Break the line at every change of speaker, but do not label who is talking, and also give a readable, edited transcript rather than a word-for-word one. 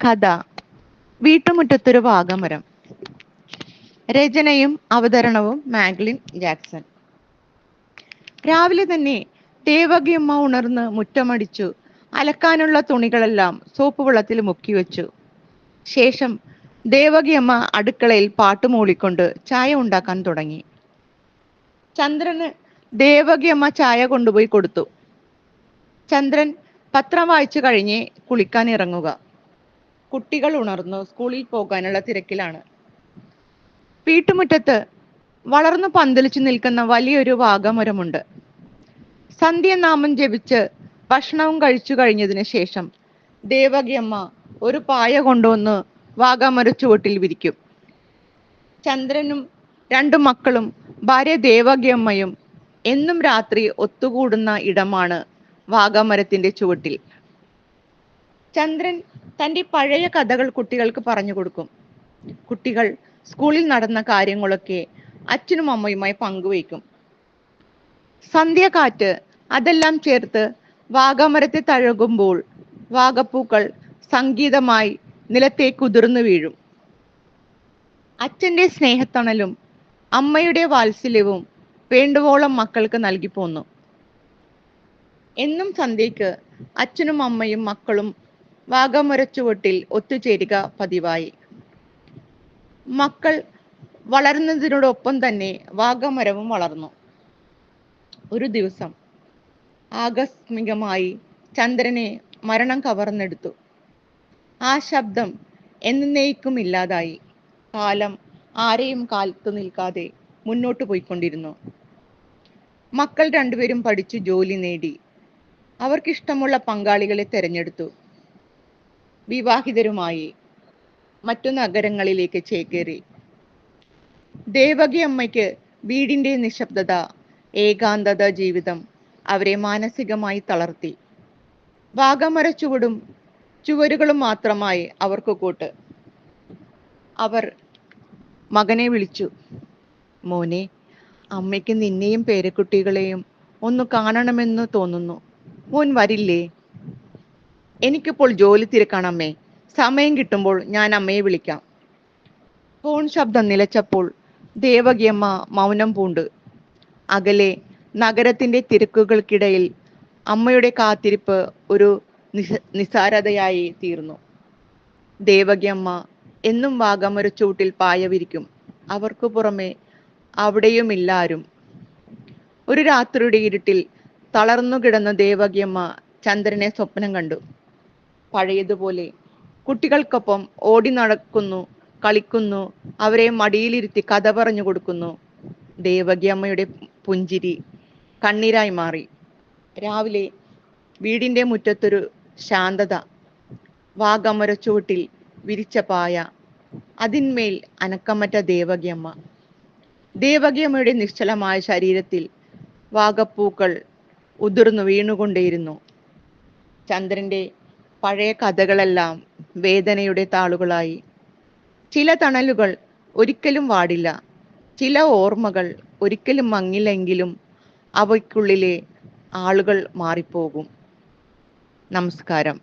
കഥ വീട്ടുമുറ്റത്തൊരു വാഗമരം. രചനയും അവതരണവും മാഗ്ലിൻ ജാക്സൺ. രാവിലെ തന്നെ ദേവകിയമ്മ ഉണർന്ന് മുറ്റമടിച്ചു. അലക്കാനുള്ള തുണികളെല്ലാം സോപ്പ് വെള്ളത്തിൽ മുക്കിവെച്ചു. ശേഷം ദേവകിയമ്മ അടുക്കളയിൽ പാട്ട് മൂളിക്കൊണ്ട് ചായ ഉണ്ടാക്കാൻ തുടങ്ങി. ചന്ദ്രന് ദേവകിയമ്മ ചായ കൊണ്ടുപോയി കൊടുത്തു. ചന്ദ്രൻ പത്രം വായിച്ചു കഴിഞ്ഞേ കുളിക്കാൻ ഇറങ്ങുക. കുട്ടികൾ ഉണർന്നു സ്കൂളിൽ പോകാനുള്ള തിരക്കിലാണ്. വീട്ടുമുറ്റത്ത് വളർന്നു പന്തലിച്ചു നിൽക്കുന്ന വലിയൊരു വാഗമരമുണ്ട്. സന്ധ്യനാമം ജപിച്ച് ഭക്ഷണവും കഴിച്ചു കഴിഞ്ഞതിന് ശേഷം ദേവകിയമ്മ ഒരു പായ കൊണ്ടുവന്ന് വാഗമര ചുവട്ടിൽ വിരിക്കും. ചന്ദ്രനും രണ്ടു മക്കളും ഭാര്യ ദേവകിയമ്മയും എന്നും രാത്രി ഒത്തുകൂടുന്ന ഇടമാണ് വാഗമരത്തിന്റെ ചുവട്ടിൽ. ചന്ദ്രൻ തന്റെ പഴയ കഥകൾ കുട്ടികൾക്ക് പറഞ്ഞു കൊടുക്കും. കുട്ടികൾ സ്കൂളിൽ നടന്ന കാര്യങ്ങളൊക്കെ അച്ഛനും അമ്മയുമായി പങ്കുവയ്ക്കും. സന്ധ്യകാറ്റ് അതെല്ലാം ചേർത്ത് വാഗമരത്തെ തഴുകുമ്പോൾ വാഗപ്പൂക്കൾ സംഗീതമായി നിലത്തേക്ക് ഉതിർന്നു വീഴും. അച്ഛന്റെ സ്നേഹത്തണലും അമ്മയുടെ വാത്സല്യവും വേണ്ടുവോളം മക്കൾക്ക് നൽകി പോന്നു. എന്നും സന്ധ്യയ്ക്ക് അച്ഛനും അമ്മയും മക്കളും വാഗമരച്ചുവട്ടിൽ ഒത്തുചേരുക പതിവായി. മക്കൾ വളർന്നതിനോടൊപ്പം തന്നെ വാഗമരവും വളർന്നു. ഒരു ദിവസം ആകസ്മികമായി ചന്ദ്രനെ മരണം കവർന്നെടുത്തു. ആ ശബ്ദം എന്നേക്കും ഇല്ലാതായി. കാലം ആരെയും കാത്തു നിൽക്കാതെ മുന്നോട്ട് പോയിക്കൊണ്ടിരുന്നു. മക്കൾ രണ്ടുപേരും പഠിച്ചു ജോലി നേടി. അവർക്കിഷ്ടമുള്ള പങ്കാളികളെ തിരഞ്ഞെടുത്തു. വിവാഹിതരുമായി മറ്റു നഗരങ്ങളിലേക്ക് ചേക്കേറി. ദേവകിയമ്മയ്ക്ക് വീടിന്റെ നിശബ്ദത, ഏകാന്തത ജീവിതം അവരെ മാനസികമായി തളർത്തി. വാഗമര ചുവരുകളും മാത്രമായി അവർക്ക് കൂട്ട്. അവർ മകനെ വിളിച്ചു. മോനെ, അമ്മയ്ക്ക് നിന്നെയും പേരക്കുട്ടികളെയും ഒന്ന് കാണണമെന്ന് തോന്നുന്നു. മോൻ വരില്ലേ? എനിക്കിപ്പോൾ ജോലി തിരക്കാണമ്മേ. സമയം കിട്ടുമ്പോൾ ഞാൻ അമ്മയെ വിളിക്കാം. ഫോൺ ശബ്ദം നിലച്ചപ്പോൾ ദേവകിയമ്മ മൗനം പൂണ്ട്. അകലെ നഗരത്തിന്റെ തിരക്കുകൾക്കിടയിൽ അമ്മയുടെ കാത്തിരിപ്പ് ഒരു നിസാരതയായി തീർന്നു. ദേവകിയമ്മ എന്നും വാഗമര ചൂട്ടിൽ പായ വിരിക്കും. അവർക്ക് പുറമെ അവിടെയുമില്ലാരും. ഒരു രാത്രിയുടെ ഇരുട്ടിൽ തളർന്നു കിടന്ന ദേവകിയമ്മ ചന്ദ്രനെ സ്വപ്നം കണ്ടു. പഴയതുപോലെ കുട്ടികൾക്കൊപ്പം ഓടി നടക്കുന്നു, കളിക്കുന്നു, അവരെ മടിയിലിരുത്തി കഥ പറഞ്ഞു കൊടുക്കുന്നു. ദേവകിയമ്മയുടെ പുഞ്ചിരി കണ്ണീരായി മാറി. രാവിലെ വീടിന്റെ മുറ്റത്തൊരു ശാന്തത. വാഗമര ചുവട്ടിൽ വിരിച്ച പായ, അതിന്മേൽ അനക്കമറ്റ ദേവകിയമ്മ. ദേവകിയമ്മയുടെ നിശ്ചലമായ ശരീരത്തിൽ വാഗപ്പൂക്കൾ ഉതിർന്നു വീണുകൊണ്ടേയിരുന്നു. ചന്ദ്രന്റെ പഴയ കഥകളെല്ലാം വേദനയുടെ താളുകളായി. ചില തണലുകൾ ഒരിക്കലും വാടില്ല, ചില ഓർമ്മകൾ ഒരിക്കലും മങ്ങില്ലെങ്കിലും അവയ്ക്കുള്ളിലെ ആളുകൾ മാറിപ്പോകും. നമസ്കാരം.